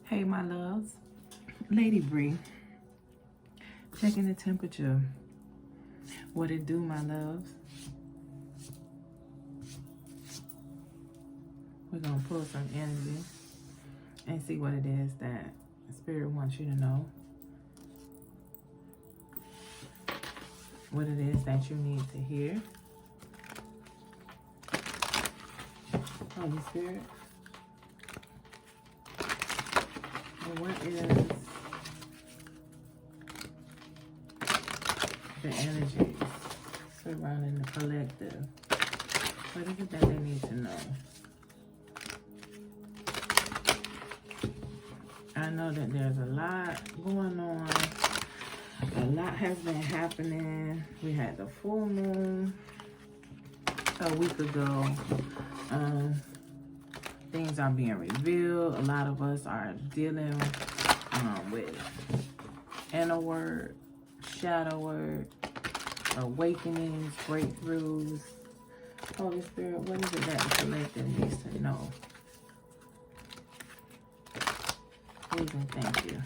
Hey, my loves. Lady Bree, checking the temperature. What it do, my loves? We're going to pull some energy and see what it is that Spirit wants you to know. What it is that you need to hear. Holy Spirit. And what is the energy surrounding the collective? What is it that they need to know? I know that there's a lot going on. A lot has been happening. We had the full moon a week ago. Things are being revealed. A lot of us are dealing with inner work, shadow work, awakenings, breakthroughs. Holy Spirit, what is it that the collective needs to know? Please and thank you.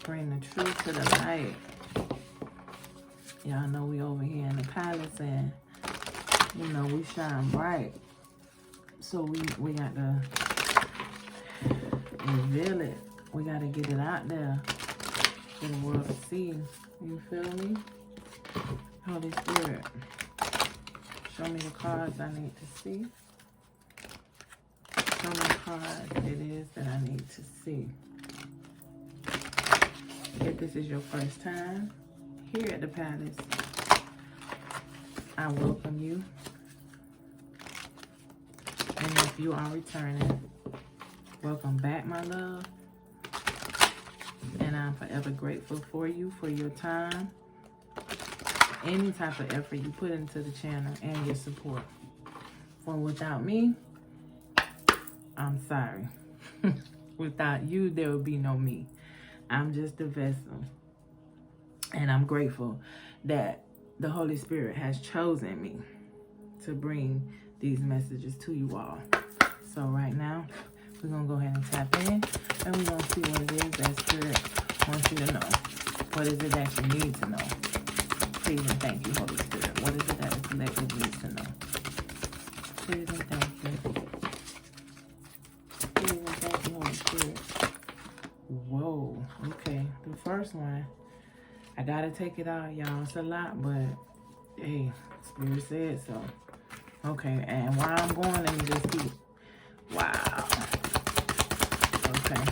Bring the truth to the light. Y'all know we over here in the palace and, you know, we shine bright. So we got to reveal it. We got to get it out there for the world to see. You feel me? Holy Spirit, show me the cards I need to see. Show me the cards it is that I need to see. If this is your first time here at the palace, I welcome you. And if you are returning, welcome back, my love. And I'm forever grateful for you, for your time, any type of effort you put into the channel, and your support. For without me, I'm sorry. Without you, there would be no me. I'm just a vessel. And I'm grateful that the Holy Spirit has chosen me to bring these messages to you all. So right now, we're going to go ahead and tap in. And we're going to see what it is that Spirit wants you to know. What is it that you need to know? Please and thank you, Holy Spirit. What is it that the collective needs to know? Please and thank you. Please and thank you, Holy Spirit. Whoa. Okay. The first one, I gotta take it out, y'all. It's a lot, but hey, Spirit said so. Okay, and while I'm going, let me just keep. Wow. Okay.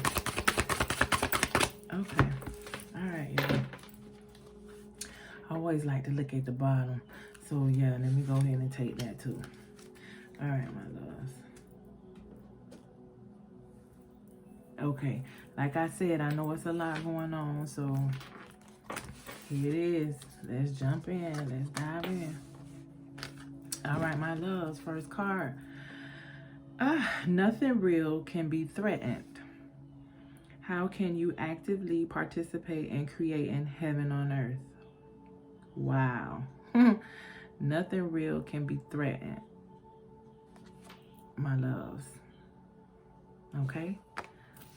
Okay. All right, y'all. I always like to look at the bottom. So yeah, let me go ahead and take that too. All right, my loves. Okay, like I said, I know it's a lot going on, so here it is. Let's jump in. Let's dive in. All right, my loves. First card. Nothing real can be threatened. How can you actively participate in creating heaven on earth? Wow. Nothing real can be threatened, my loves. Okay?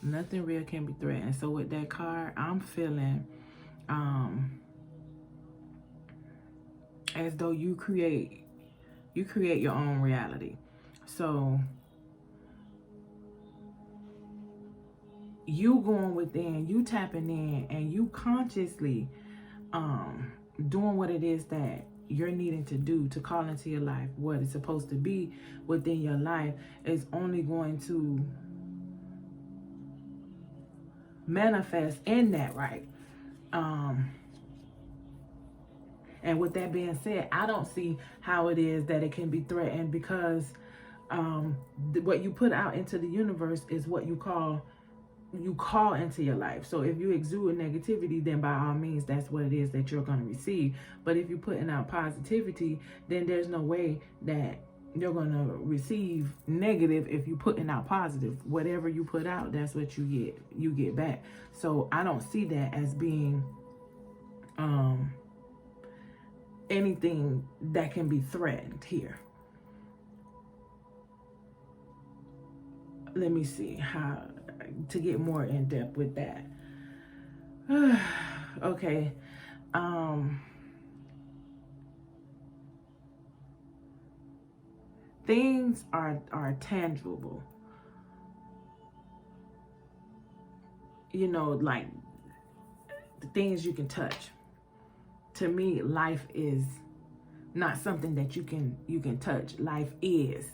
Nothing real can be threatened. So with that card, I'm feeling as though you create your own reality. So you going within, you tapping in, and you consciously doing what it is that you're needing to do to call into your life. What is supposed to be within your life is only going to manifest in that, right? And with that being said, I don't see how it is that it can be threatened, because what you put out into the universe is what you call into your life. So if you exude negativity, then by all means, that's what it is that you're going to receive. But if you're putting out positivity, then there's no way that you're going to receive negative if you're putting out positive. Whatever you put out, that's what you get back. So I don't see that as being anything that can be threatened here. let me see how to get more in depth with that. Okay. Things are tangible. You know, like the things you can touch. To me, life is not something that you can touch. Life is.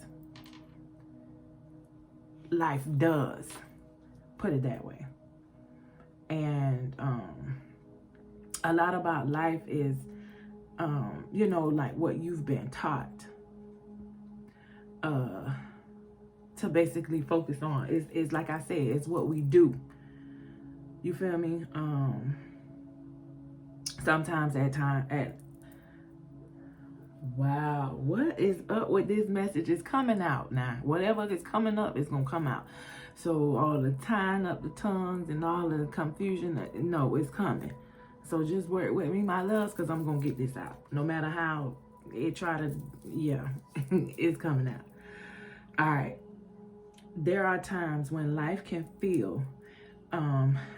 Life does. Put it that way. And a lot about life is you know, like what you've been taught to basically focus on. Is like I said, it's what we do. You feel me? Sometimes wow, what is up with this message? Is coming out now. Whatever is coming up is gonna come out. So all the tying up the tongues and all the confusion, no, it's coming. So just work with me, my loves, because I'm gonna get this out. No matter how it try to, yeah, it's coming out. All right. There are times when life can feel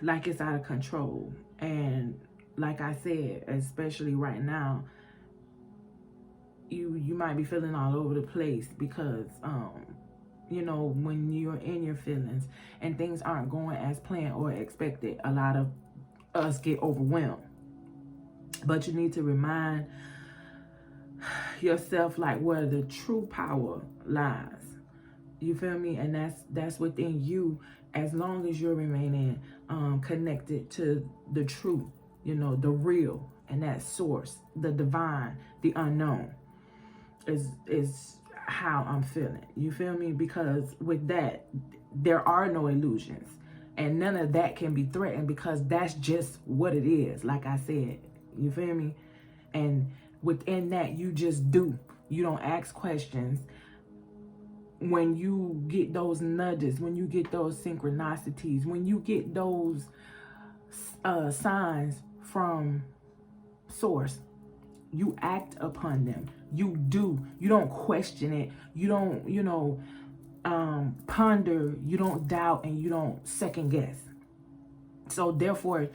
like it's out of control. And like I said, especially right now, you might be feeling all over the place because you know, when you're in your feelings and things aren't going as planned or expected, a lot of us get overwhelmed. But you need to remind yourself like where the true power lies. You feel me? And that's within you, as long as you're remaining connected to the truth, you know, the real, and that source, the divine, the unknown is how I'm feeling. You feel me? Because with that, there are no illusions. And none of that can be threatened because that's just what it is. Like I said, you feel me? And within that, you just do. You don't ask questions. When you get those nudges, when you get those synchronicities, when you get those signs from source, you act upon them. You do. You don't question it. You don't, you know, ponder. You don't doubt, and you don't second guess. So therefore,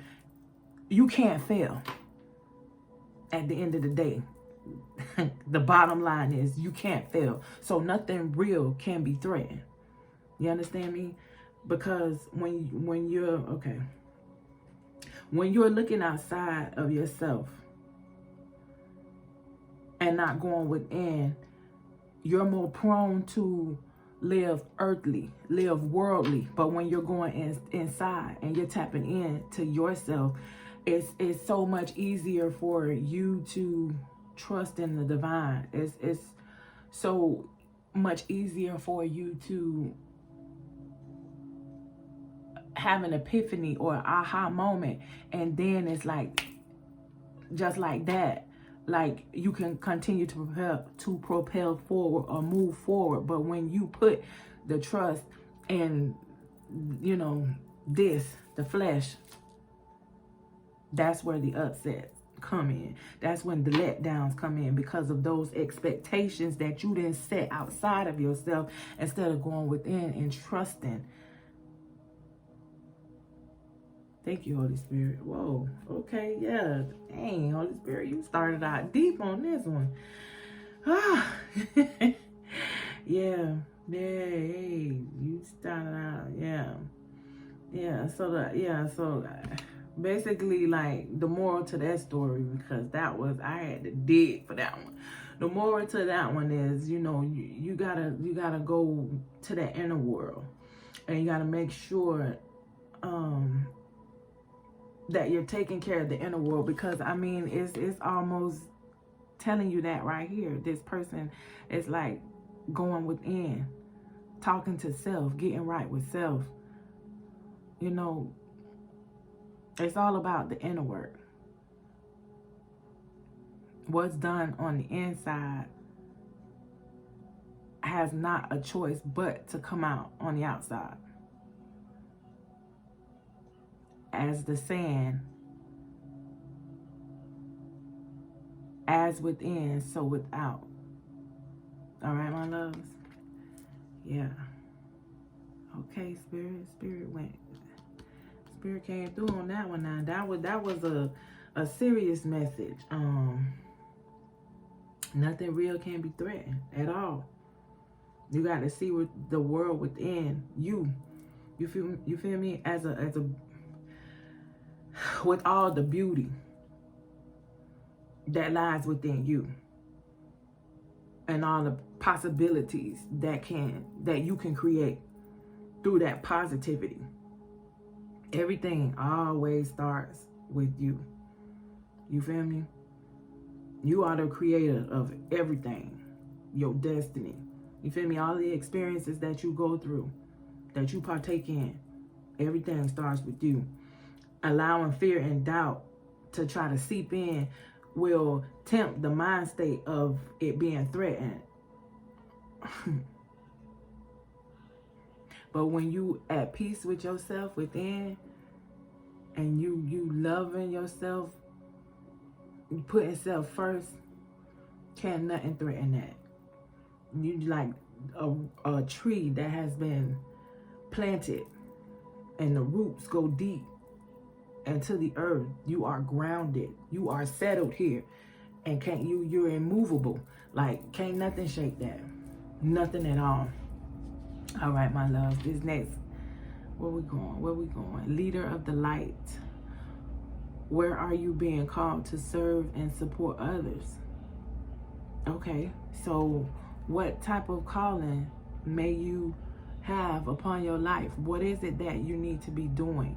you can't fail. At the end of the day, the bottom line is you can't fail. So nothing real can be threatened. You understand me? Because when you're okay, when you're looking outside of yourself and not going within, you're more prone to live earthly, live worldly. But when you're going inside and you're tapping in to yourself, it's so much easier for you to trust in the divine. It's so much easier for you to have an epiphany or aha moment, and then it's like just like that, like you can continue to propel forward or move forward. But when you put the trust in, you know, the flesh, that's where the upsets come in. That's when the letdowns come in, because of those expectations that you didn't set outside of yourself instead of going within and trusting. Thank you, Holy Spirit. Whoa. Okay, yeah. Dang, Holy Spirit, you started out deep on this one. Ah. Yeah. Hey, you started out. Yeah. So basically, like, the moral to that story, because that was, I had to dig for that one. The moral to that one is, you know, you gotta go to that inner world, and you gotta make sure that you're taking care of the inner world, because I mean, it's almost telling you that right here. This person is like going within, talking to self, getting right with self. You know, it's all about the inner work. What's done on the inside has not a choice but to come out on the outside. As the saying, as within, so without. All right, my loves? Yeah. Okay, Spirit came through on that one. Now that was a serious message. Nothing real can be threatened at all. You got to see with the world within you. You feel me? As a with all the beauty that lies within you, and all the possibilities that you can create through that positivity. Everything always starts with you. You feel me? You are the creator of everything. Your destiny. You feel me? All the experiences that you go through, that you partake in, everything starts with you. Allowing fear and doubt to try to seep in will tempt the mind state of it being threatened. But when you at peace with yourself within, and you loving yourself, you putting self first, can't nothing threaten that. You like a tree that has been planted and the roots go deep into the earth. You are grounded. You are settled here. And you're immovable. Like, can't nothing shake that. Nothing at all. All right, my love. This next, where we going? Leader of the light. Where are you being called to serve and support others? Okay, so what type of calling may you have upon your life? What is it that you need to be doing?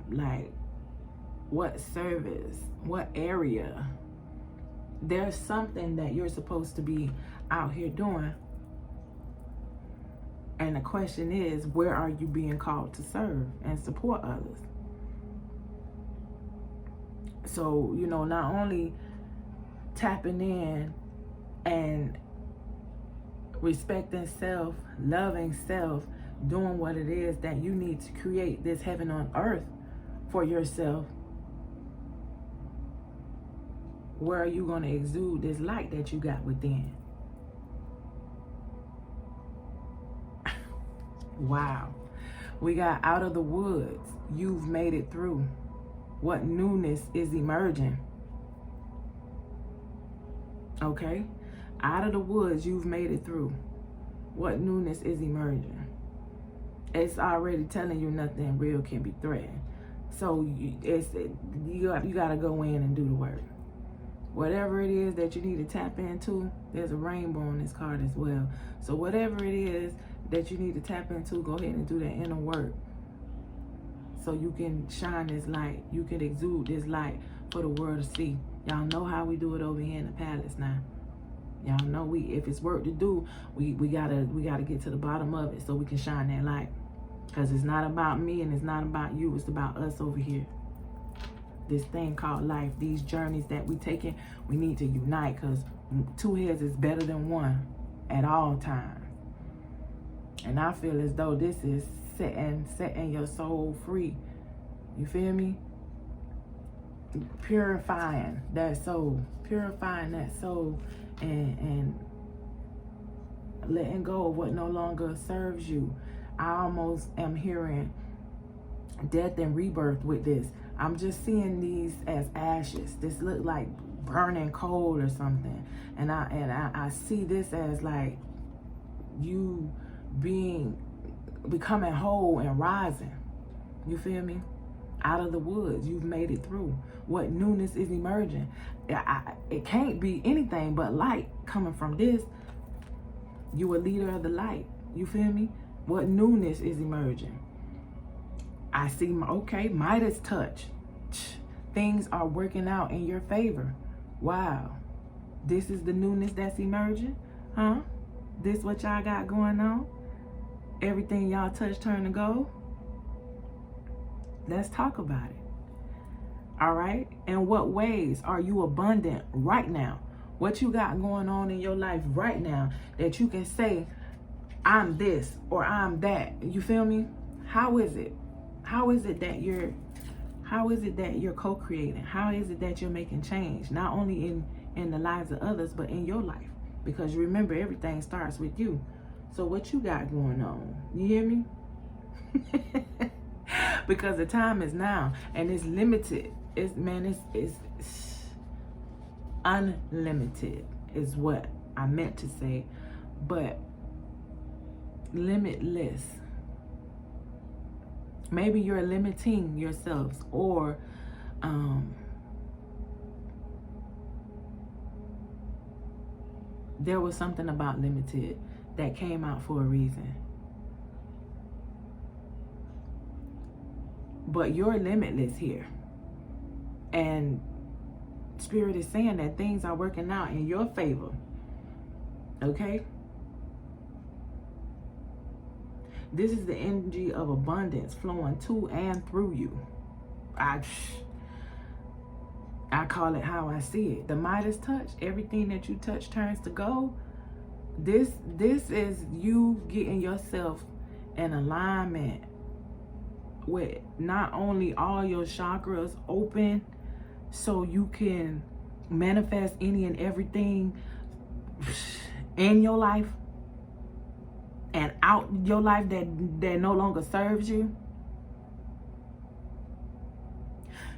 Like, what service? What area? There's something that you're supposed to be out here doing. And the question is, where are you being called to serve and support others? So, not only tapping in and respecting self, loving self, doing what it is that you need to create this heaven on earth for yourself. Where are you going to exude this light that you got within? Wow. We got out of the woods. You've made it through. What newness is emerging? Okay? Out of the woods, you've made it through. What newness is emerging? It's already telling you nothing real can be threatened. So you got to go in and do the work. Whatever it is that you need to tap into, there's a rainbow on this card as well. So whatever it is that you need to tap into, go ahead and do that inner work. So you can shine this light. You can exude this light for the world to see. Y'all know how we do it over here in the palace now. Y'all know if it's work to do, we gotta get to the bottom of it so we can shine that light. Because it's not about me and it's not about you. It's about us over here. This thing called life, these journeys that we taking, we need to unite, because two heads is better than one at all times. And I feel as though this is setting your soul free. You feel me? Purifying that soul, and letting go of what no longer serves you. I almost am hearing death and rebirth with this. I'm just seeing these as ashes. This look like burning coal or something. And I see this as like you becoming whole and rising. You feel me? Out of the woods, you've made it through. What newness is emerging? It can't be anything but light coming from this. You a leader of the light. You feel me? What newness is emerging? I see, okay, Midas touch. Things are working out in your favor. Wow. This is the newness that's emerging? Huh? This what y'all got going on? Everything y'all touch turn to gold? Let's talk about it. All right? In what ways are you abundant right now? What you got going on in your life right now that you can say, I'm this or I'm that? You feel me? How is it? How is it that you're co-creating? How is it that you're making change? Not only in the lives of others, but in your life. Because remember, everything starts with you. So what you got going on? You hear me? Because the time is now, and it's limited. It's unlimited is what I meant to say, but limitless. Maybe you're limiting yourselves, or there was something about limited that came out for a reason. But you're limitless here. And Spirit is saying that things are working out in your favor. Okay? This is the energy of abundance flowing to and through you. I call it how I see it. The Midas touch, everything that you touch turns to gold. This is you getting yourself in alignment with not only all your chakras open so you can manifest any and everything in your life and out your life that no longer serves you.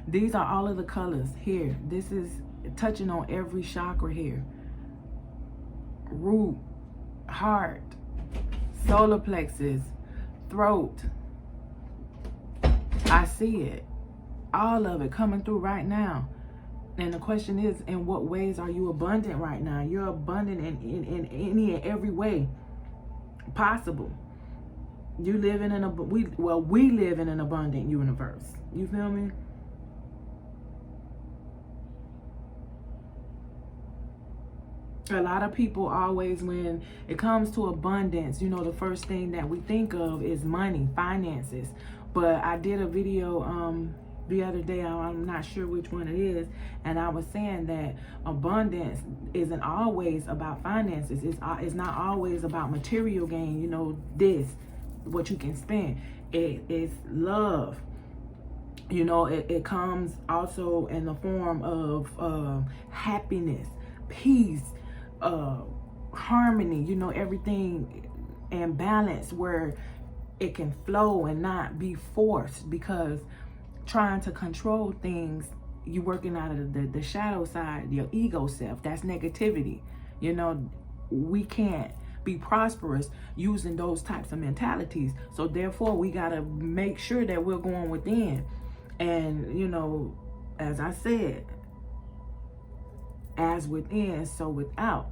These are all of the colors here. This is touching on every chakra here. Root, heart, solar plexus, throat. I see it. All of it coming through right now. And the question is, in what ways are you abundant right now? You're abundant in any and every way possible. You live in we live in an abundant universe. You feel me? A lot of people always, when it comes to abundance, you know, the first thing that we think of is money, finances. But I did a video the other day, I'm not sure which one it is, and I was saying that abundance isn't always about finances. It's not always about material gain, you know, what you can spend. It's love. You know, it comes also in the form of happiness, peace, harmony, you know, everything in balance where it can flow and not be forced, because trying to control things, you working out of the shadow side, your ego self, that's negativity. You know, we can't be prosperous using those types of mentalities. So therefore we got to make sure that we're going within. And, you know, as I said, as within, so without.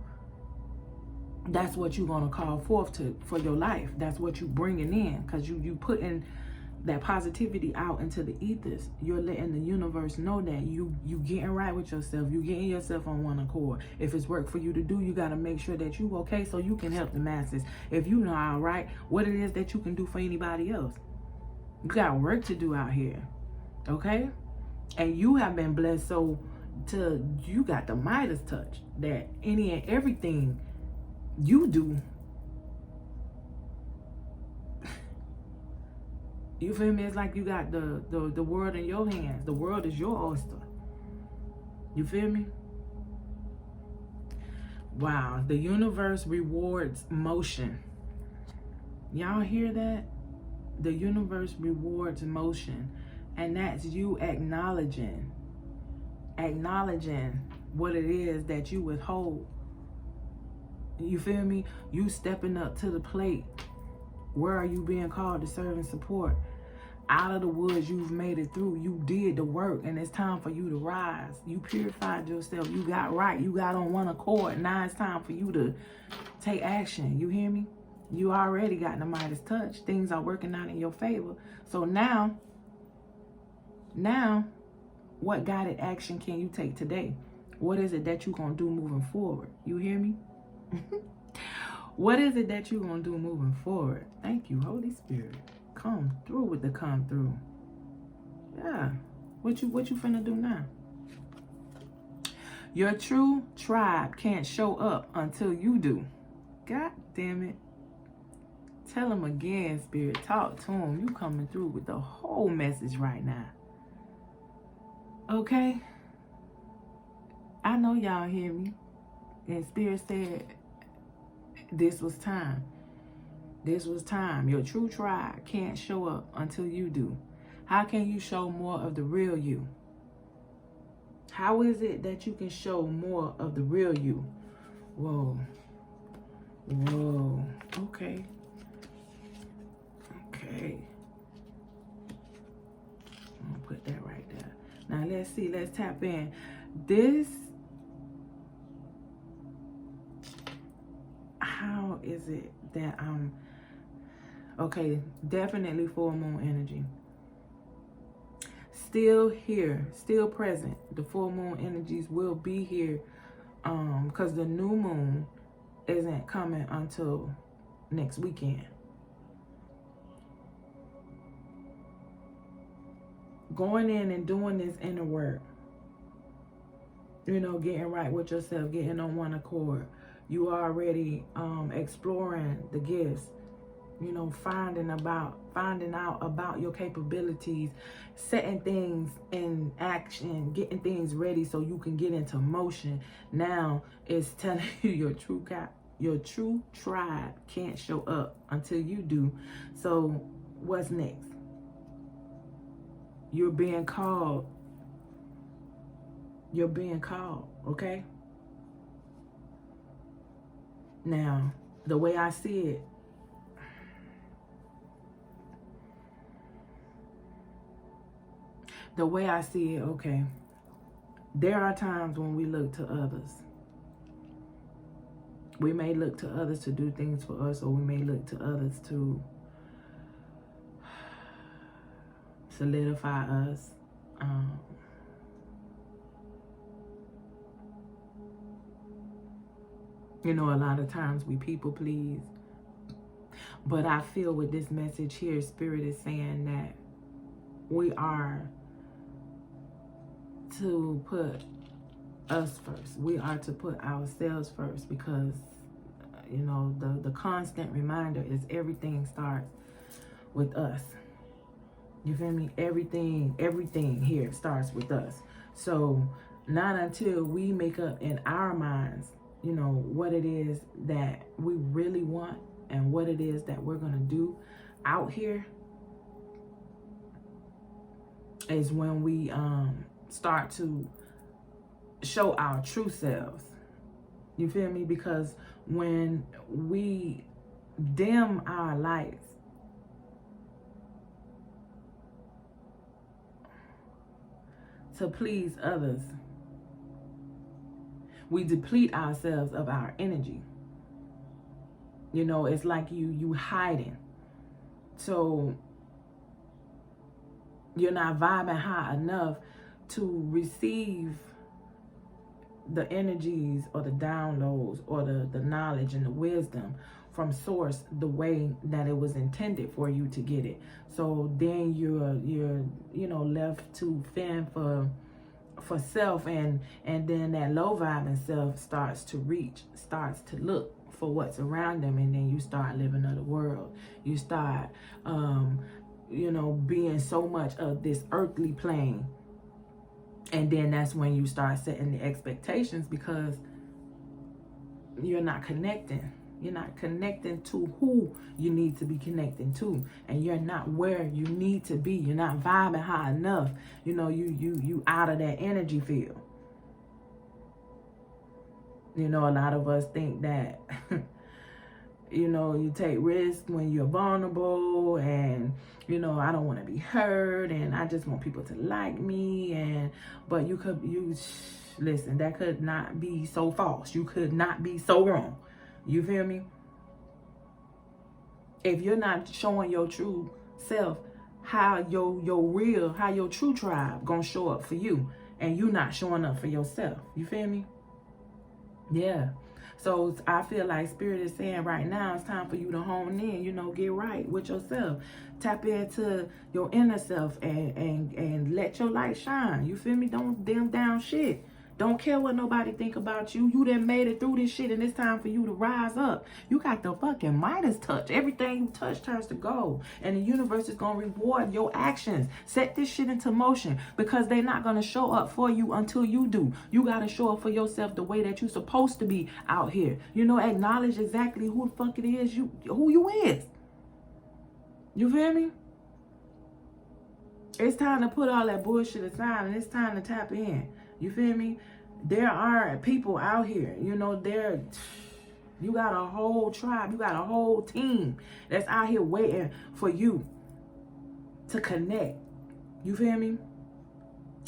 That's what you're going to call forth for your life. That's what you bringing in, because you putting that positivity out into the ethers. You're letting the universe know that you getting right with yourself. You getting yourself on one accord. If it's work for you to do, you got to make sure that you okay so you can help the masses. If you know all right what it is that you can do for anybody else. You got work to do out here. Okay? And you have been blessed, so you got the Midas touch, that any and everything you do, you feel me? It's like you got the world in your hands. The world is your oyster. You feel me? Wow. The universe rewards motion. Y'all hear that? The universe rewards motion. And that's you acknowledging what it is that you withhold. You feel me? You stepping up to the plate. Where are you being called to serve and support? Out of the woods, you've made it through. You did the work, and it's time for you to rise. You purified yourself. You got right. You got on one accord. Now it's time for you to take action. You hear me? You already got the Midas touch. Things are working out in your favor. So now, what guided action can you take today? What is it that you're going to do moving forward? You hear me? What is it that you're going to do moving forward? Thank you, Holy Spirit. Come through with the come through. Yeah. What you finna do now? Your true tribe can't show up until you do. God damn it. Tell them again, Spirit. Talk to them. You coming through with the whole message right now. Okay? I know y'all hear me. And Spirit said this was time. This was time. Your true tribe can't show up until you do. How can you show more of the real you? How is it that you can show more of the real you? Whoa. Whoa. Okay. Okay. I'm going to put that right there. Now, let's see. Let's tap in. This, how is it that I'm, okay, definitely full moon energy. Still here, still present. The full moon energies will be here because the new moon isn't coming until next weekend. Going in and doing this inner work, you know, getting right with yourself, getting on one accord. You are already exploring the gifts, you know, finding out about your capabilities, setting things in action, getting things ready so you can get into motion. Now it's telling you your true tribe can't show up until you do. So what's next? You're being called. You're being called, okay? Now, the way I see it, okay, there are times when we look to others. We may look to others to do things for us, or we may look to others to solidify us. You know, a lot of times we people please. But I feel with this message here, Spirit is saying that we are to put us first. We are to put ourselves first because, you know, the constant reminder is everything starts with us. You feel me? Everything here starts with us. So not until we make up in our minds, you know, what it is that we really want and what it is that we're going to do out here is when we start to show our true selves. You feel me? Because when we dim our lights, to please others, we deplete ourselves of our energy. You know, it's like you hiding. So you're not vibing high enough to receive the energies or the downloads or the knowledge and the wisdom from source the way that it was intended for you to get it. So then you're you know, left to fend for self, and then that low vibing self starts to look for what's around them, and then you start living in the world. You start you know, being so much of this earthly plane. And then that's when you start setting the expectations, because you're not connecting. You're not connecting to who you need to be connecting to. And you're not where you need to be. You're not vibing high enough. You know, you out of that energy field. You know, a lot of us think that, you know, you take risks when you're vulnerable, and, you know, I don't want to be hurt, and I just want people to like me, but listen, that could not be so false. You could not be so wrong. You feel me? If you're not showing your true self, how your true tribe gonna show up for you, and you not showing up for yourself? You feel me? Yeah. So I feel like Spirit is saying right now, it's time for you to hone in, you know, get right with yourself. Tap into your inner self and let your light shine. You feel me? Don't dim down shit. Don't care what nobody think about you. You done made it through this shit, and it's time for you to rise up. You got the fucking Midas touch. Everything you touch turns to gold. And the universe is going to reward your actions. Set this shit into motion, because they're not going to show up for you until you do. You got to show up for yourself the way that you're supposed to be out here. You know, acknowledge exactly who the fuck it is, who you is. You feel me? It's time to put all that bullshit aside, and it's time to tap in. You feel me? There are people out here, you know, you got a whole tribe, you got a whole team that's out here waiting for you to connect. You feel me?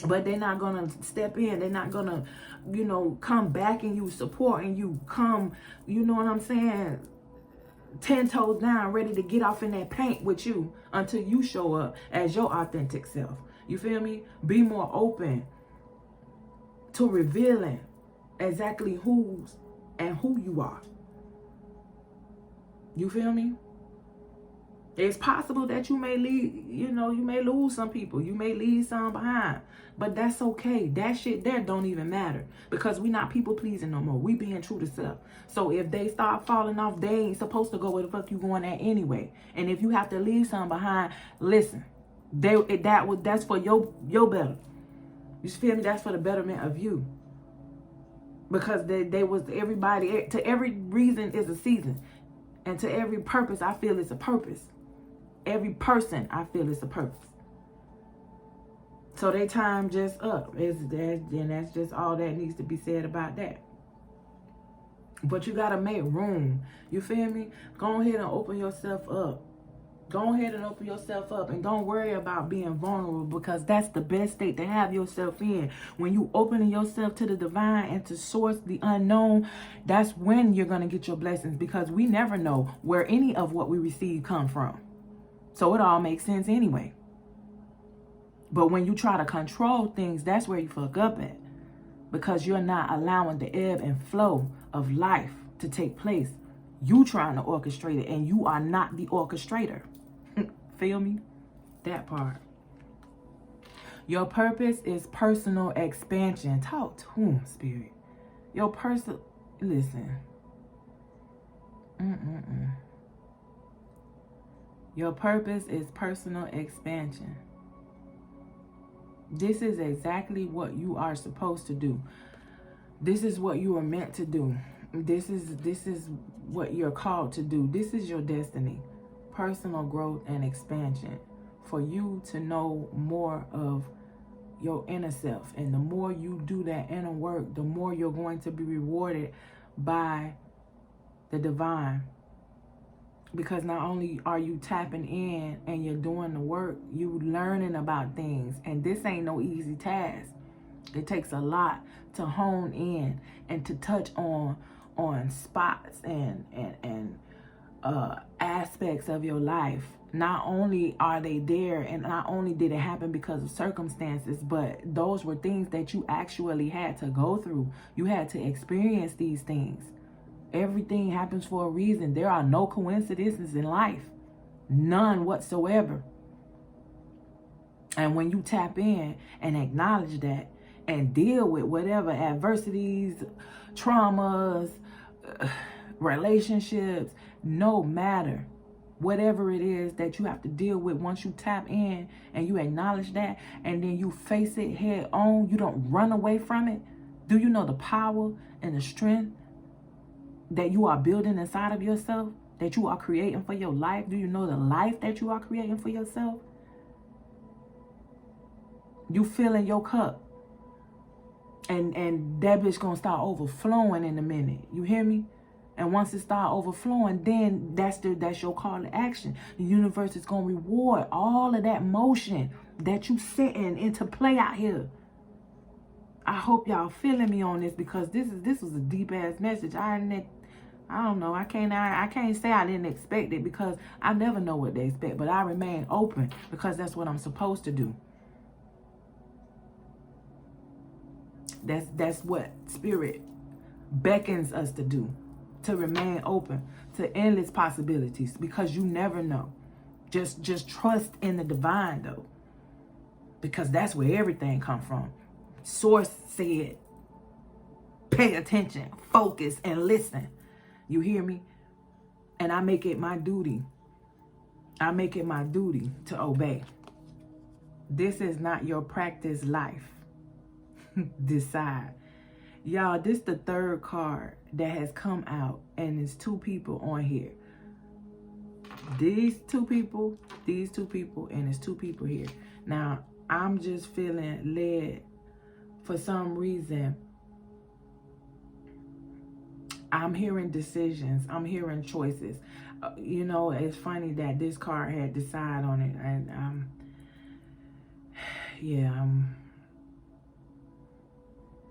But they're not going to step in. They're not going to, you know, come backing you, supporting you, come, you know what I'm saying, 10 toes down, ready to get off in that paint with you until you show up as your authentic self. You feel me? Be more open to revealing exactly who's and who you are. You feel me? It's possible that you may leave, you know, you may lose some people. You may leave some behind. But that's okay. That shit there don't even matter. Because we not people pleasing no more. We being true to self. So if they start falling off, they ain't supposed to go where the fuck you going at anyway. And if you have to leave some behind, listen. That's for your better. You feel me? That's for the betterment of you. Because they was everybody, to every reason is a season. And to every purpose, I feel it's a purpose. Every person, I feel it's a purpose. So their time just up. And that's just all that needs to be said about that. But you got to make room. You feel me? Go ahead and open yourself up. Go ahead and open yourself up, and don't worry about being vulnerable, because that's the best state to have yourself in. When you opening yourself to the divine and to source, the unknown, that's when you're going to get your blessings, because we never know where any of what we receive come from. So it all makes sense anyway. But when you try to control things, that's where you fuck up at, because you're not allowing the ebb and flow of life to take place. You trying to orchestrate it, and you are not the orchestrator. Feel me? That part. Your purpose is personal expansion. Talk to him, spirit. Your listen. Your purpose is personal expansion. This is exactly what you are supposed to do. This is what you are meant to do. This is what you're called to do. This is your destiny. Personal growth and expansion, for you to know more of your inner self. And the more you do that inner work, the more you're going to be rewarded by the divine. Because not only are you tapping in and you're doing the work, you learning about things. And this ain't no easy task. It takes a lot to hone in and to touch on spots and aspects of your life. Not only are they there, and not only did it happen because of circumstances, but those were things that you actually had to go through. You had to experience these things. Everything happens for a reason. There are no coincidences in life. None whatsoever. And when you tap in and acknowledge that and deal with whatever adversities, traumas, relationships, no matter, whatever it is that you have to deal with, once you tap in and you acknowledge that, and then you face it head on, you don't run away from it. Do you know the power and the strength that you are building inside of yourself, that you are creating for your life? Do you know the life that you are creating for yourself? You filling your cup, and that bitch gonna start overflowing in a minute. You hear me? And once it start overflowing, then that's your call to action. The universe is gonna reward all of that motion that you setting into play out here. I hope y'all feeling me on this, because this was a deep ass message. I don't know. I can't say I didn't expect it, because I never know what they expect. But I remain open, because that's what I'm supposed to do. That's what spirit beckons us to do. To remain open to endless possibilities, because you never know. Just trust in the divine, though, because that's where everything comes from. Source said pay attention, focus, and listen. You hear me? And I make it my duty. I make it my duty to obey. This is not your practice life. Decide. Y'all, this the third card that has come out, and it's two people on here. These two people, and it's two people here. Now, I'm just feeling led for some reason. I'm hearing decisions. I'm hearing choices. You know, it's funny that this card had decide on it. And, yeah,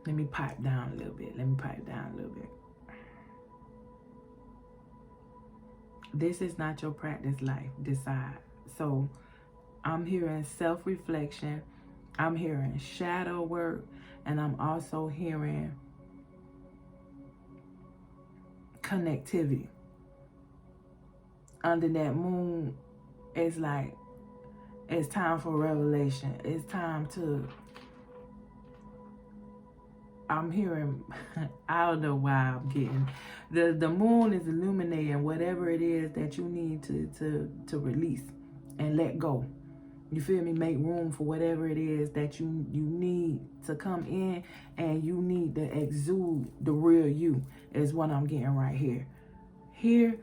let me pipe down a little bit. This is not your practice life. Decide. So I'm hearing self-reflection. I'm hearing shadow work. And I'm also hearing connectivity. Under that moon, it's like, it's time for revelation. It's time to, I'm hearing, I don't know why I'm getting, the moon is illuminating whatever it is that you need to release and let go. You feel me? Make room for whatever it is that you need to come in, and you need to exude the real you is what I'm getting right here. Here,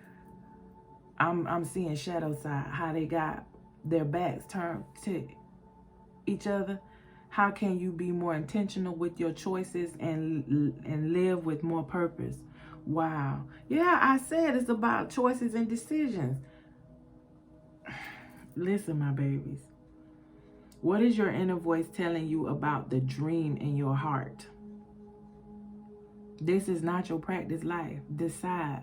I'm seeing shadow side, how they got their backs turned to each other. How can you be more intentional with your choices and live with more purpose? Wow. Yeah, I said it's about choices and decisions. Listen, my babies. What is your inner voice telling you about the dream in your heart? This is not your practice life. Decide.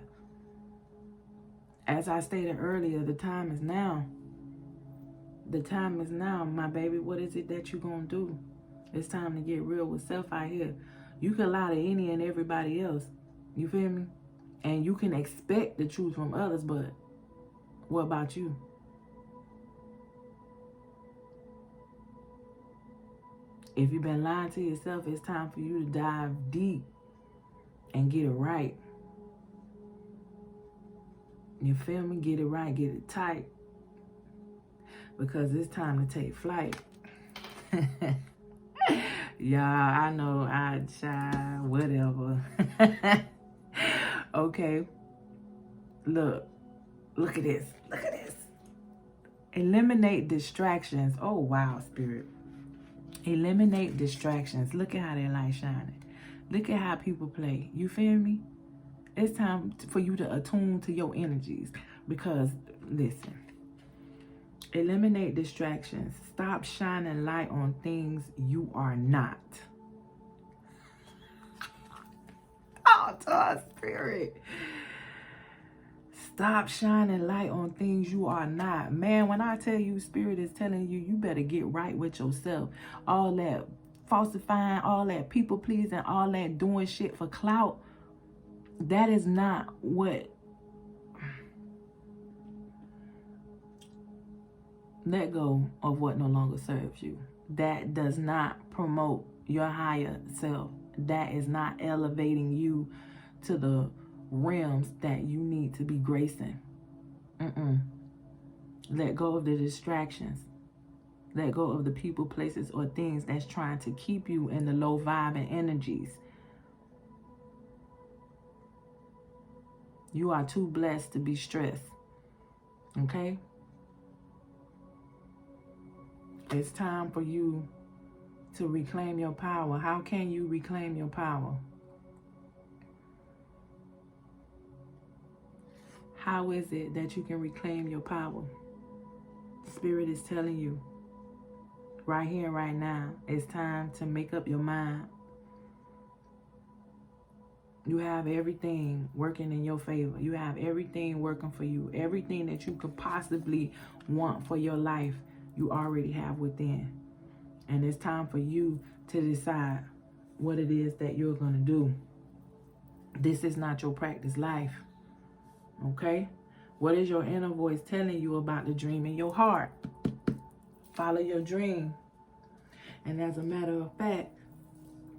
As I stated earlier, the time is now. The time is now, my baby. What is it that you're going to do? It's time to get real with self out here. You can lie to any and everybody else. You feel me? And you can expect the truth from others, but what about you? If you've been lying to yourself, it's time for you to dive deep and get it right. You feel me? Get it right, get it tight. Because it's time to take flight. Y'all, I know I shy, whatever. Okay. Look at this. Look at this. Eliminate distractions. Oh, wow, Spirit. Eliminate distractions. Look at how that light shining. Look at how people play. You feel me? It's time for you to attune to your energies. Because, listen. Eliminate distractions. Stop shining light on things you are not. Oh, to Spirit. Stop shining light on things you are not. Man, when I tell you, Spirit is telling you, you better get right with yourself. All that falsifying, all that people pleasing, all that doing shit for clout, that is not what. Let go of what no longer serves you. That does not promote your higher self. That is not elevating you to the realms that you need to be gracing. Let go of the distractions. Let go of the people, places, or things that's trying to keep you in the low vibing energies. You are too blessed to be stressed. Okay? It's time for you to reclaim your power. How can you reclaim your power? How is it that you can reclaim your power? Spirit is telling you right here, right now, it's time to make up your mind. You have everything working in your favor. You have everything working for you. Everything that you could possibly want for your life, you already have within. And it's time for you to decide what it is that you're going to do. This is not your practice life. Okay? What is your inner voice telling you about the dream in your heart? Follow your dream. And as a matter of fact,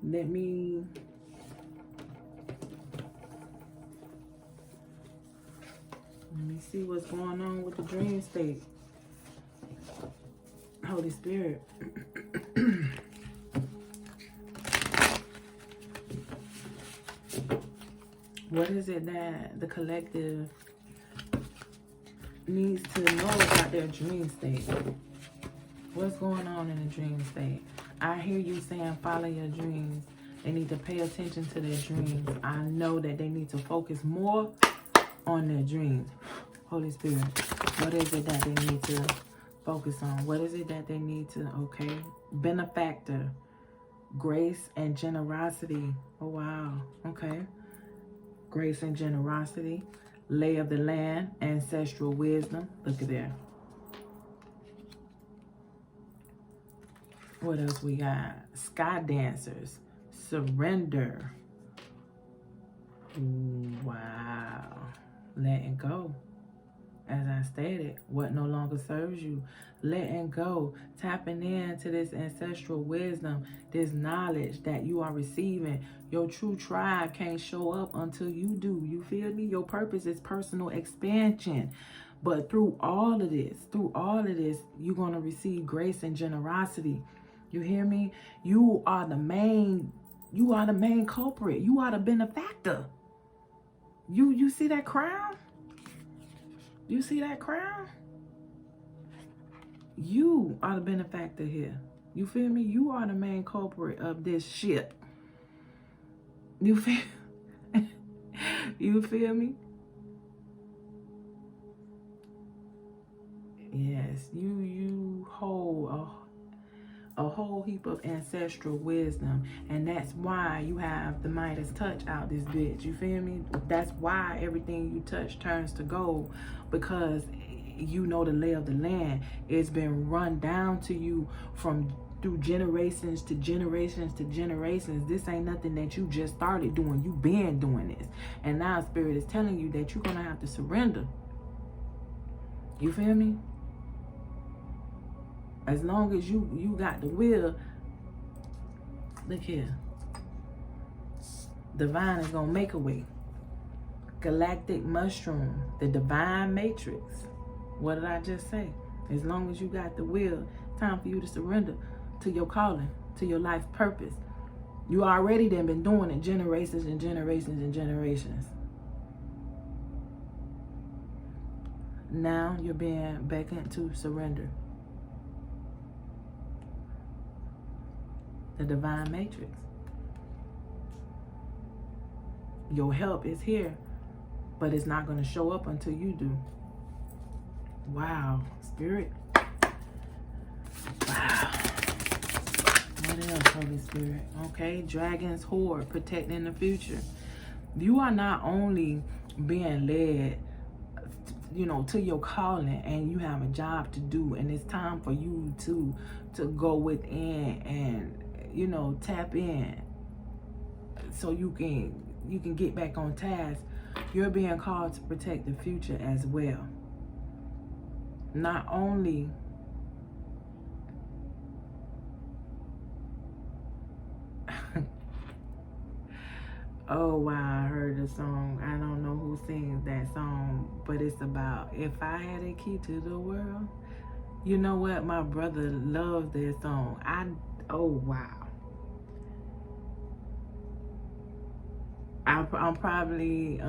let me Let me see what's going on with the dream state. Holy Spirit. What is it that the collective needs to know about their dream state? What's going on in the dream state? I hear you saying follow your dreams. They need to pay attention to their dreams. I know that they need to focus more on their dreams. Holy Spirit, what is it that they need to focus on? What is it that they need to, okay? Benefactor, grace and generosity. Oh, wow. Okay. Grace and generosity, lay of the land, ancestral wisdom. Look at there. What else we got? Sky dancers, surrender. Ooh, wow. Letting go. As I stated, what no longer serves you. Letting go. Tapping into this ancestral wisdom, this knowledge that you are receiving. Your true tribe can't show up until you do. You feel me? Your purpose is personal expansion. But through all of this, you're going to receive grace and generosity. You hear me? You are the main culprit. You are the benefactor. You see that crown? You see that crown? You are the benefactor here. You feel me? You are the main culprit of this ship. You feel you feel me? Yes, you hold a whole heap of ancestral wisdom, and that's why you have the Midas touch out this bitch. You feel me? That's why everything you touch turns to gold, because you know the lay of the land. It's been run down to you through generations to generations to generations. This ain't nothing that you just started doing. You've been doing this, and now Spirit is telling you that you're gonna have to surrender. You feel me? As long as you got the will, look here. Divine is going to make a way. Galactic mushroom, the divine matrix. What did I just say? As long as you got the will, time for you to surrender to your calling, to your life purpose. You already done been doing it generations and generations and generations. Now you're being beckoned to surrender. The divine matrix. Your help is here, but it's not going to show up until you do. Wow, Spirit. Wow. What else, Holy Spirit? Okay, Dragon's Horde, protecting the future. You are not only being led, to your calling, and you have a job to do, and it's time for you to go within and tap in so you can get back on task. You're being called to protect the future as well. Not only oh wow, I heard a song. I don't know who sings that song, but it's about if I had a key to the world. You know what? My brother loves that song. Oh wow. I'm probably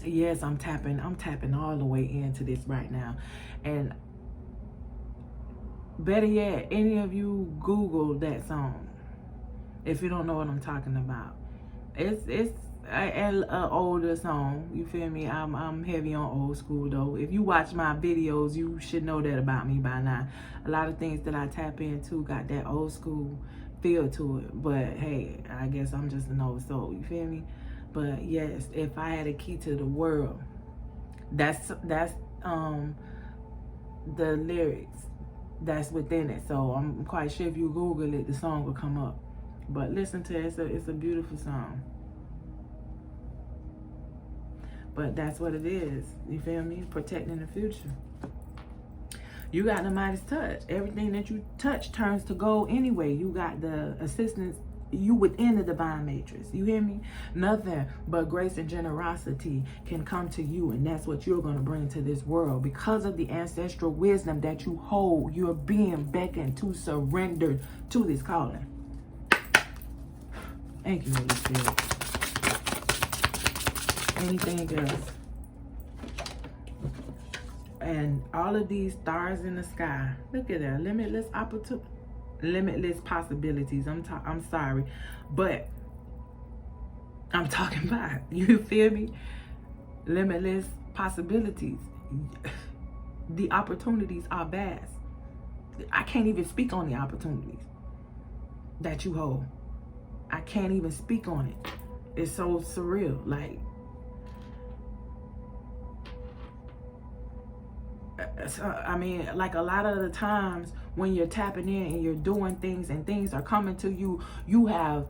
yes, I'm tapping all the way into this right now. And better yet, any of you Google that song if you don't know what I'm talking about. It's an older song, you feel me? I'm heavy on old school though. If you watch my videos, you should know that about me by now. A lot of things that I tap into got that old school feel to it, but hey, I guess I'm just an old soul, you feel me? But yes, if I had a key to the world, that's the lyrics that's within it. So I'm quite sure if you Google it, the song will come up. But listen to it, it's a beautiful song. But that's what it is, you feel me? Protecting the future. You got the Midas touch. Everything that you touch turns to gold anyway. You got the assistance You within the divine matrix. You hear me? Nothing but grace and generosity can come to you, and that's what you're going to bring to this world. Because of the ancestral wisdom that you hold, you're being beckoned to surrender to this calling. Thank you, Holy Spirit. Anything else? And all of these stars in the sky. Look at that. Limitless opportunity. Limitless possibilities. I'm sorry, but I'm talking about, you feel me? Limitless possibilities. The opportunities are vast. I can't even speak on the opportunities that you hold. I can't even speak on it. It's so surreal. Like, I mean, like a lot of the times when you're tapping in and you're doing things and things are coming to you, you have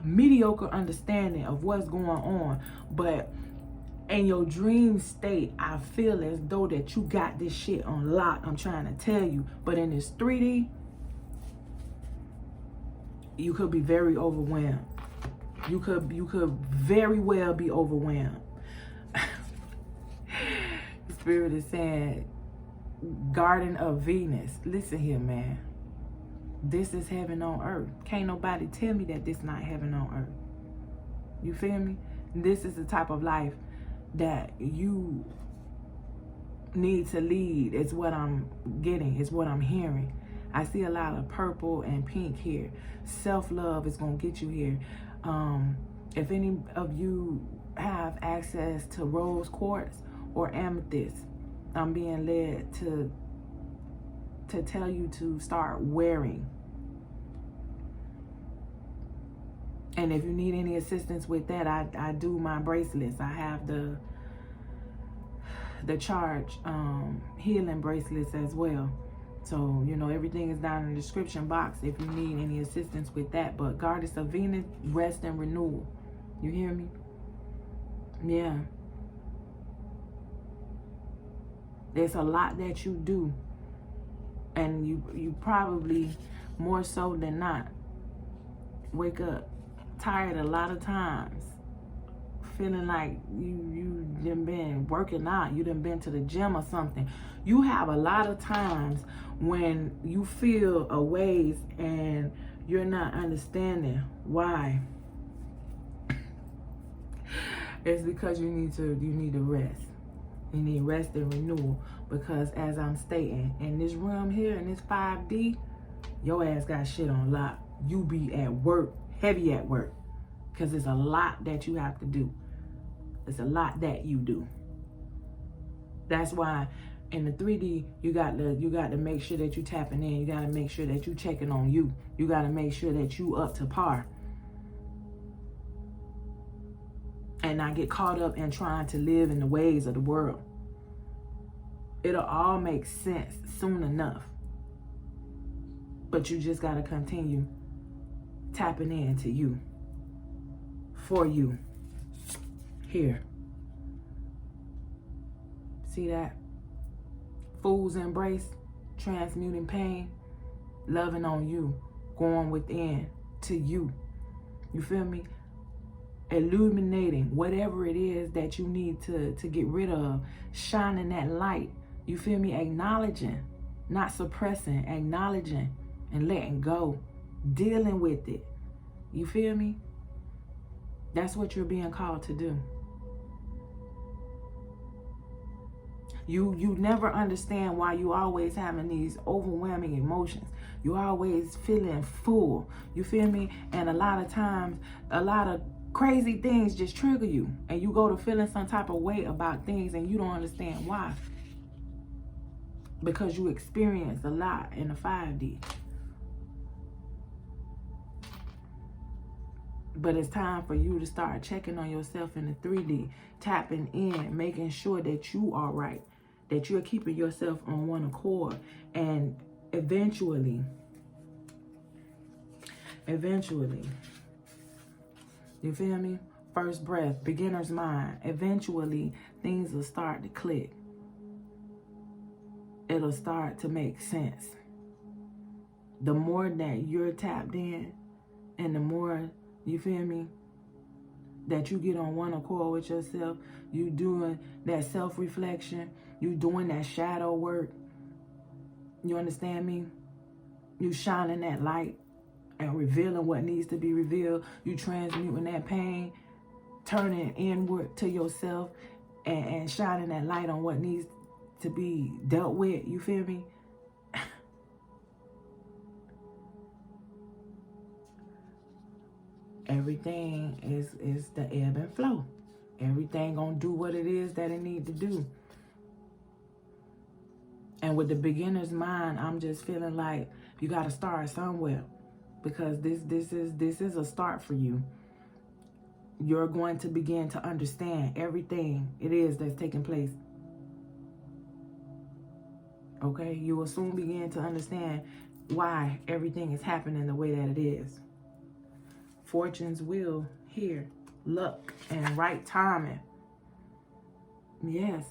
mediocre understanding of what's going on. But in your dream state, I feel as though that you got this shit on lock. I'm trying to tell you. But in this 3D, you could be very overwhelmed. You could very well be overwhelmed. Spirit is saying, Garden of Venus. Listen here, man. This is heaven on earth. Can't nobody tell me that this not heaven on earth. You feel me? This is the type of life that you need to lead. It's what I'm getting. It's what I'm hearing. I see a lot of purple and pink here. Self-love is going to get you here. If any of you have access to rose quartz or amethyst, I'm being led to tell you to start wearing. And if you need any assistance with that, I do my bracelets. I have the charge healing bracelets as well. So, you know, everything is down in the description box if you need any assistance with that. But Goddess of Venus, rest and renewal. You hear me? Yeah. There's a lot that you do, and you probably, more so than not, wake up tired a lot of times, feeling like you done been working out, you done been to the gym or something. You have a lot of times when you feel a ways and you're not understanding why. It's because you need to rest. You need rest and renewal, because as I'm stating, in this room here, in this 5D, your ass got shit on lock. You be at work, heavy at work, because there's a lot that you have to do. There's a lot that you do. That's why in the 3D, you got to make sure that you tapping in. You got to make sure that you checking on you. You got to make sure that you up to par. And not get caught up in trying to live in the ways of the world. It'll all make sense soon enough. But you just got to continue tapping into you. For you. Here. See that? Fool's embrace. Transmuting pain. Loving on you. Going within to you. You feel me? Illuminating whatever it is that you need to get rid of, shining that light. You feel me? Acknowledging, not suppressing, acknowledging and letting go, dealing with it. You feel me? That's what you're being called to do. You never understand why you always having these overwhelming emotions. You always feeling full. You feel me? And a lot of times, a lot of crazy things just trigger you, and you go to feeling some type of way about things and you don't understand why, because you experienced a lot in the 5D. But it's time for you to start checking on yourself in the 3D, tapping in, making sure that you are right, that you're keeping yourself on one accord, and eventually, you feel me? First breath, beginner's mind. Eventually, things will start to click. It'll start to make sense. the more that you're tapped in, and the more, you feel me, that you get on one accord with yourself, you doing that self-reflection, you doing that shadow work, you understand me? You shining that light and revealing what needs to be revealed. You transmuting that pain, turning inward to yourself, and shining that light on what needs to be dealt with. You feel me? Everything is the ebb and flow. Everything gonna do what it is that it need to do. And with the beginner's mind, I'm just feeling like you gotta start somewhere, because this is a start for you. You're going to begin to understand everything it is that's taking place. Okay? You will soon begin to understand why everything is happening the way that it is. Fortune's wheel here. Luck and right timing. Yes.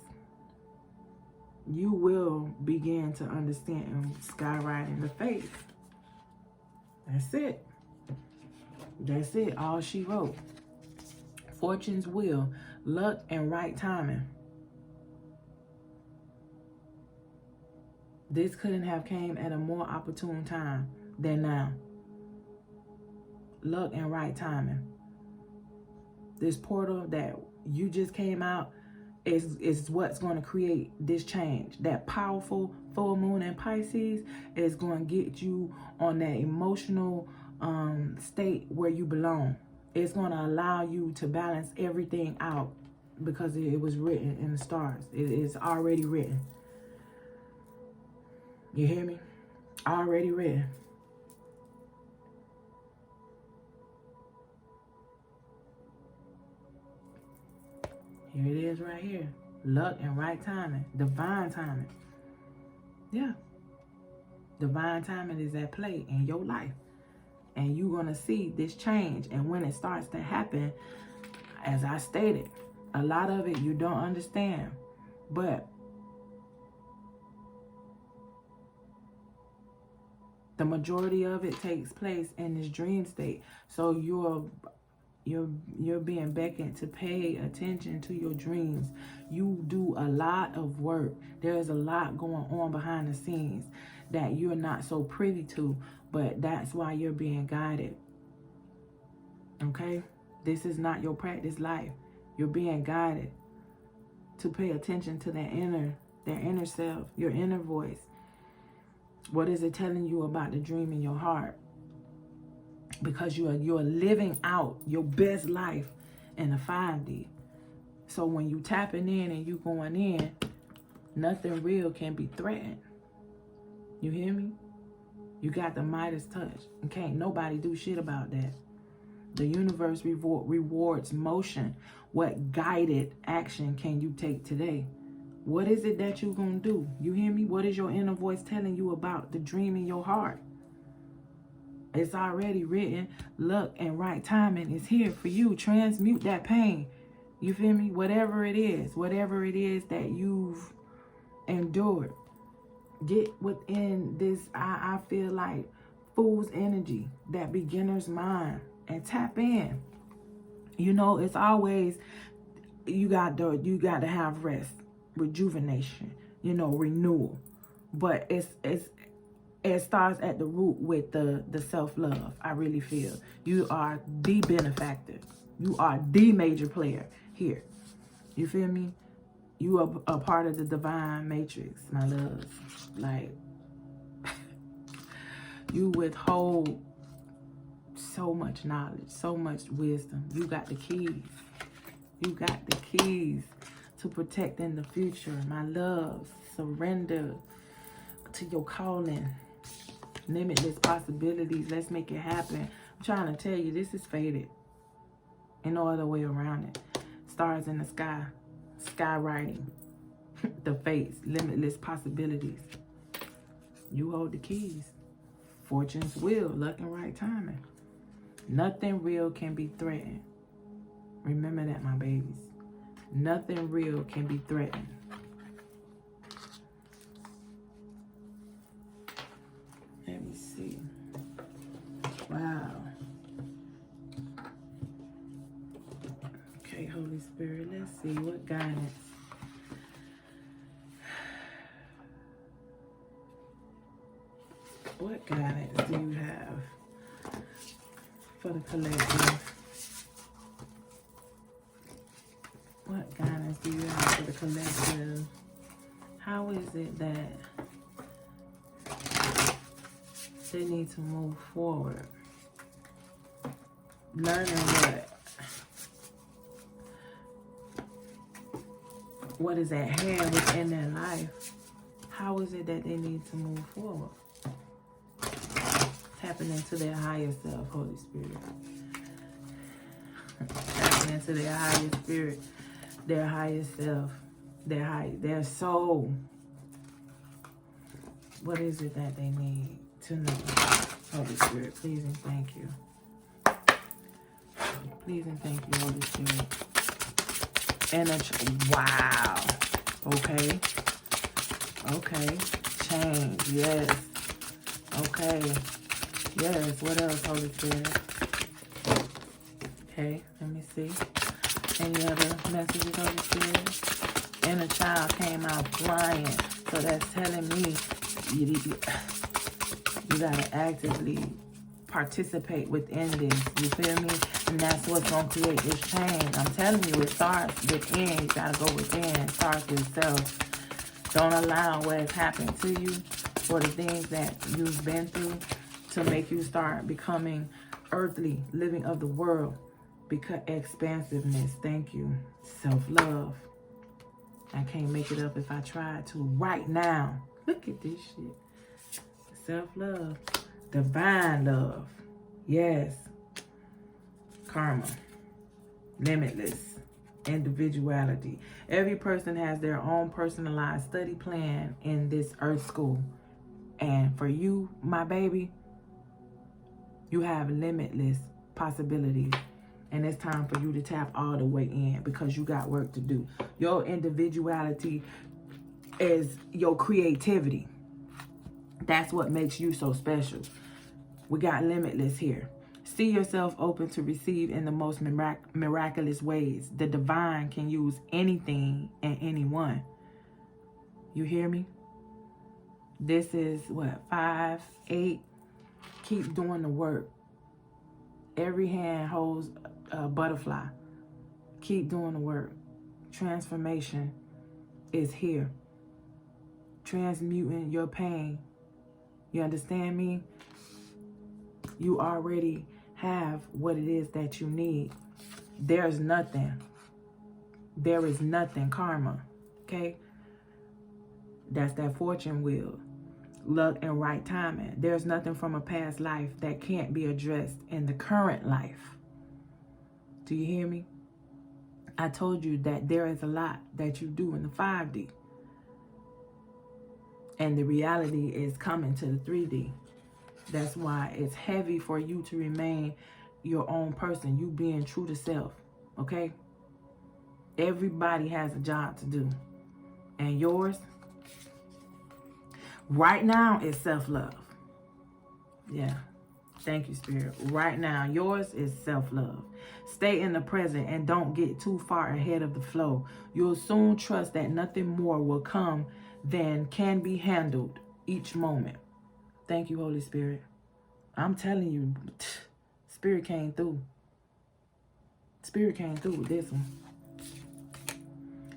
You will begin to understand skywriting the faith. That's it. That's it. All she wrote. Fortune's wheel, luck and right timing. This couldn't have came at a more opportune time than now. Luck and right timing. This portal that you just came out is what's going to create this change. That powerful full moon in Pisces is going to get you on that emotional state where you belong. It's going to allow you to balance everything out, because it was written in the stars. It is already written. You hear me? Already written. Here it is right here. Luck and right timing. Divine timing. Yeah. Divine timing is at play in your life. And you're going to see this change. And when it starts to happen, as I stated, a lot of it you don't understand. But the majority of it takes place in this dream state. So you're being beckoned to pay attention to your dreams. You do a lot of work. There's a lot going on behind the scenes that you're not so privy to, but that's why you're being guided. Okay? This is not your practice life. You're being guided to pay attention to their inner self, your inner voice. What is it telling you about the dream in your heart? Because you're living out your best life in the 5D. So when you tapping in and you going in, nothing real can be threatened. You hear me? You got the Midas touch. And can't nobody do shit about that. The universe rewards motion. What guided action can you take today? What is it that you're going to do? You hear me? What is your inner voice telling you about the dream in your heart? It's already written. Luck and right timing is here for you. Transmute that pain. You feel me? Whatever it is that you've endured. Get within this, I feel like, fool's energy, that beginner's mind, and tap in. You know, it's always, you got to have rest, rejuvenation, you know, renewal. But it starts at the root with the self-love. I really feel you are the benefactor. You are the major player here. You feel me? You are a part of the divine matrix, my love. Like, you withhold so much knowledge, so much wisdom. You got the keys. You got the keys to protecting the future, my love. Surrender to your calling. Limitless possibilities. Let's make it happen. I'm trying to tell you, this is fated. And no other way around it. Stars in the sky. Skywriting. The fates. Limitless possibilities. You hold the keys. Fortune's wheel. Luck and right timing. Nothing real can be threatened. Remember that, my babies. Nothing real can be threatened. Let me see. see what guidance. What guidance do you have for the collective? What guidance do you have for the collective? How is it that they need to move forward? Learning what is at hand within their life. How is it that they need to move forward? Tapping into their higher self, Holy Spirit. Tapping into their higher spirit, their higher self, their soul. What is it that they need to know? Holy Spirit, please and thank you. Please and thank you, Holy Spirit. Wow. Okay. Okay. Change. Yes. Okay. Yes. What else, Holy Spirit? Okay. Let me see. Any other messages, Holy Spirit? Inner child came out flying. So that's telling me you gotta actively participate within this. You feel me? And that's what's gonna create this change. I'm telling you, it starts within. You gotta go within. It starts with self. Don't allow what has happened to you or the things that you've been through to make you start becoming earthly, living of the world. Because expansiveness. Thank you. Self-love. I can't make it up if I tried to right now. Look at this shit. Self-love. Divine love. Yes. Karma. Limitless. Individuality. Every person has their own personalized study plan in this earth school. And for you, my baby, you have limitless possibilities. And it's time for you to tap all the way in because you got work to do. Your individuality is your creativity. That's what makes you so special. We got limitless here. See yourself open to receive in the most miraculous ways. The divine can use anything and anyone. You hear me? This is what? 5, 8. Keep doing the work. Every hand holds a butterfly. Keep doing the work. Transformation is here. Transmuting your pain. You understand me? You already have what it is that you need. There's nothing. There is nothing karma. Okay? That's that fortune wheel. Luck and right timing. There's nothing from a past life that can't be addressed in the current life. Do you hear me? I told you that there is a lot that you do in the 5D. And the reality is coming to the 3D. That's why it's heavy for you to remain your own person. You being true to self. Okay? Everybody has a job to do. And yours, right now, is self-love. Yeah. Thank you, Spirit. Right now, yours is self-love. Stay in the present and don't get too far ahead of the flow. You'll soon trust that nothing more will come than can be handled each moment. Thank you, Holy Spirit. I'm telling you, Spirit came through. Spirit came through with this one.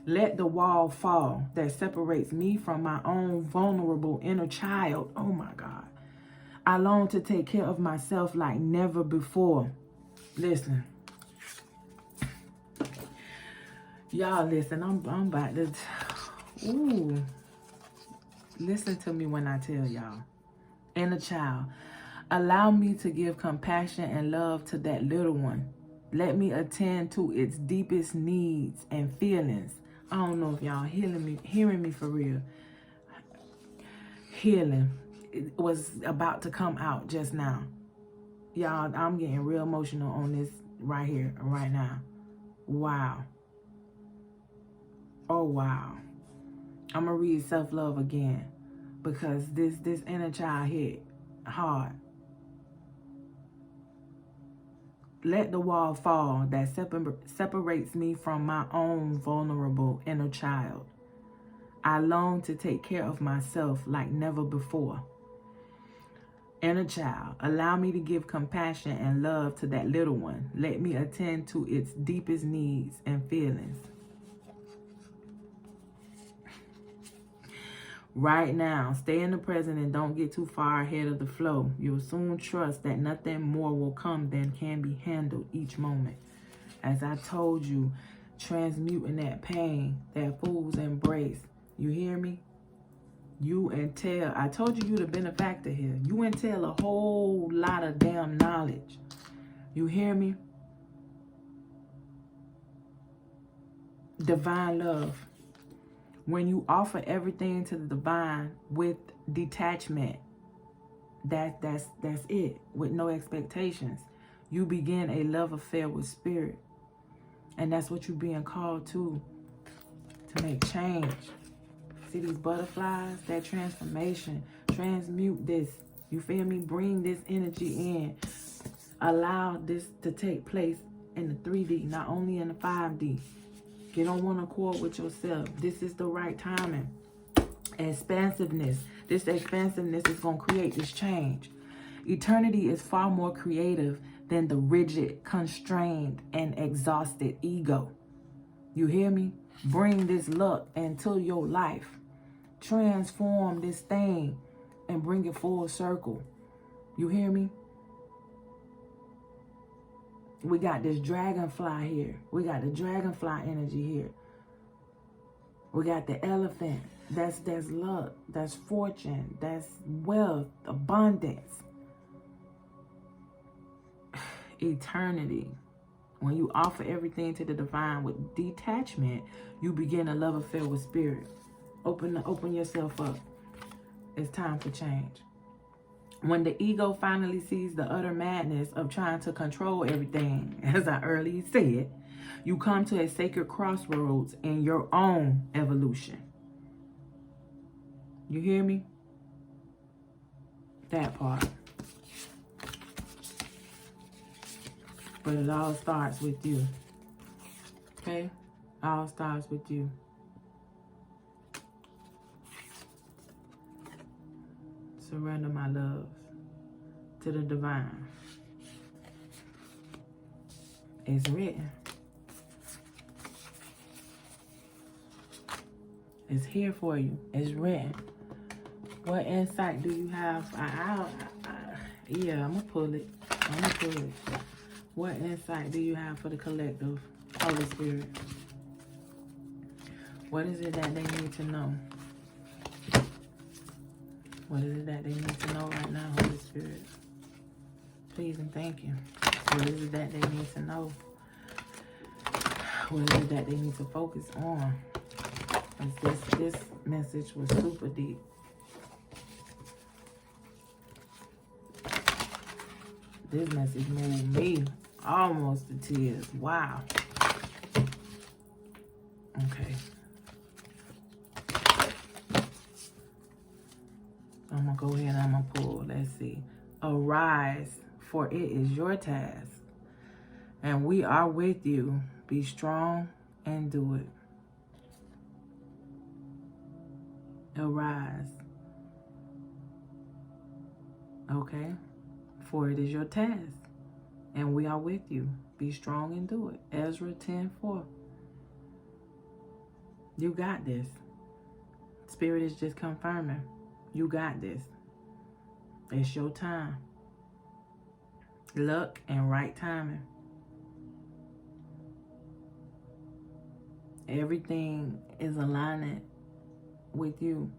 Let the wall fall that separates me from my own vulnerable inner child. Oh my God. I long to take care of myself like never before. Listen. Y'all listen, I'm about to... Ooh. Listen to me when I tell y'all. Inner child. Allow me to give compassion and love to that little one. Let me attend to its deepest needs and feelings. I don't know if y'all hearing me for real. Healing. It was about to come out just now. Y'all, I'm getting real emotional on this right here, right now. Wow. Oh, wow. I'm going to read self-love again because this inner child hit hard. let the wall fall that separates me from my own vulnerable inner child. I long to take care of myself like never before. Inner child, allow me to give compassion and love to that little one. Let me attend to its deepest needs and feelings. Right now, stay in the present and don't get too far ahead of the flow. You'll soon trust that nothing more will come than can be handled each moment. As I told you, transmuting that pain, that fool's embrace. You hear me? You entail, I told you the benefactor here. You entail a whole lot of damn knowledge. You hear me? Divine love. When you offer everything to the divine with detachment, that's it, with no expectations. You begin a love affair with spirit. And that's what you're being called to make change. See these butterflies? That transformation. Transmute this. You feel me? Bring this energy in. Allow this to take place in the 3D, not only in the 5D. Get on one accord with yourself. This is the right timing. Expansiveness. This expansiveness is going to create this change. Eternity is far more creative than the rigid, constrained, and exhausted ego. You hear me? Bring this luck into your life. Transform this thing and bring it full circle. You hear me? We got this dragonfly here. We got the dragonfly energy here. We got the elephant. That's luck. That's fortune. That's wealth, abundance. Eternity. When you offer everything to the divine with detachment, you begin a love affair with spirit. Open yourself up. It's time for change. When the ego finally sees the utter madness of trying to control everything, as I earlier said, you come to a sacred crossroads in your own evolution. You hear me? That part. But it all starts with you. Okay? All starts with you. Surrender my loves to the divine. It's written. It's here for you. It's written. What insight do you have? Yeah, I'm going to pull it. What insight do you have for the collective, Holy Spirit? What is it that they need to know? What is it that they need to know right now, Holy Spirit? Please and thank you. What is it that they need to know? What is it that they need to focus on? This message was super deep. This message moved me almost to tears. Wow. Okay. I'm going to go ahead and I'm going to pull. Let's see. Arise, for it is your task. And we are with you. Be strong and do it. Arise. Okay? For it is your task. And we are with you. Be strong and do it. Ezra 10:4. You got this. Spirit is just confirming. You got this. It's your time. Luck and right timing. Everything is aligning with you.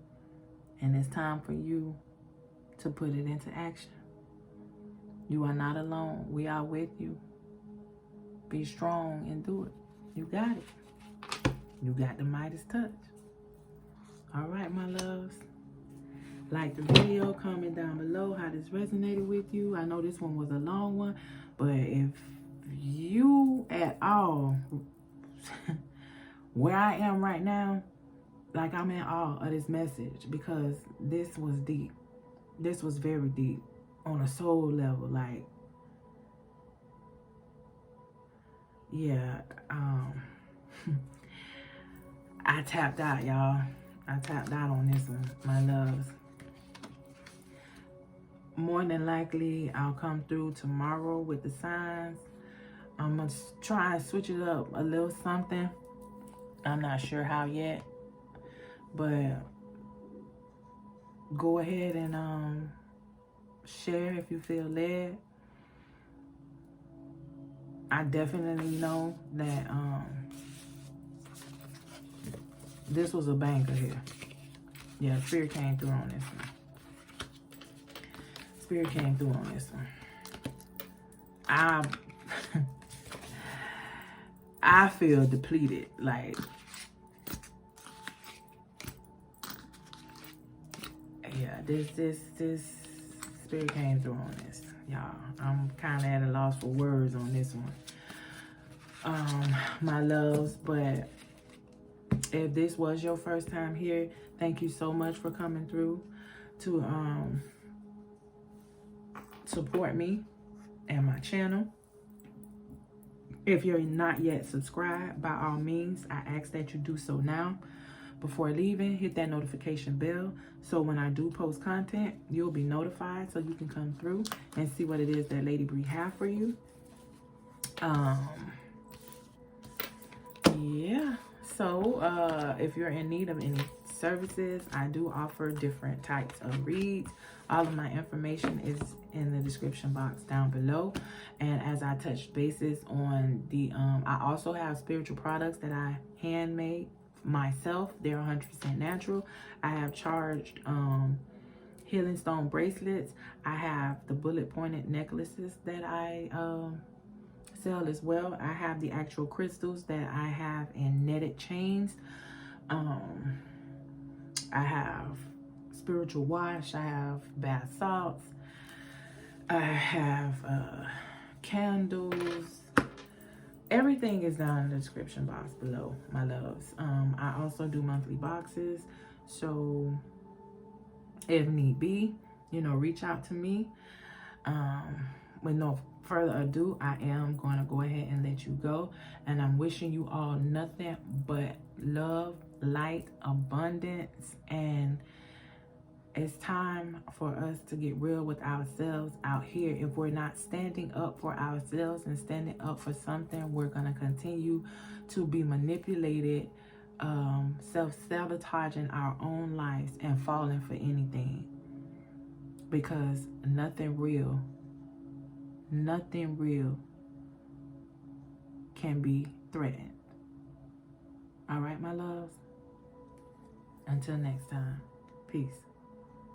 And it's time for you to put it into action. You are not alone. We are with you. Be strong and do it. You got it. You got the Midas touch. All right, my loves. Like the video, comment down below how this resonated with you. I know this one was a long one, but if you at all where I am right now, like I'm in awe of this message because this was deep. This was very deep on a soul level. Like, yeah, I tapped out, y'all. I tapped out on this one, my loves. More than likely, I'll come through tomorrow with the signs. I'm going to try and switch it up a little something. I'm not sure how yet. But go ahead and share if you feel led. I definitely know that this was a banker here. Yeah, Spirit came through on this one. Spirit came through on this one. I feel depleted. Like, yeah, this Spirit came through on this, y'all. I'm kind of at a loss for words on this one, my loves. But if this was your first time here, thank you so much for coming through to support me and my channel. If you're not yet subscribed, by all means, I ask that you do so now. Before leaving, hit that notification bell so when I do post content, you'll be notified so you can come through and see what it is that Lady Bree have for you. Yeah, so if you're in need of any services, I do offer different types of reads. All of my information is in the description box down below. And as I touched bases on the I also have spiritual products that I handmade myself. They're 100% natural. I have charged healing stone bracelets. I have the bullet pointed necklaces that I sell as well. I have the actual crystals that I have in netted chains. I have spiritual wash. I have bath salts. I have candles. Everything is down in the description box below, my loves. I also do monthly boxes, so if need be, you know, reach out to me. With no further ado, I am going to go ahead and let you go, and I'm wishing you all nothing but love, light, abundance, and it's time for us to get real with ourselves out here. If we're not standing up for ourselves and standing up for something, we're going to continue to be manipulated, self-sabotaging our own lives and falling for anything. Because nothing real can be threatened. All right, my loves? Until next time, peace.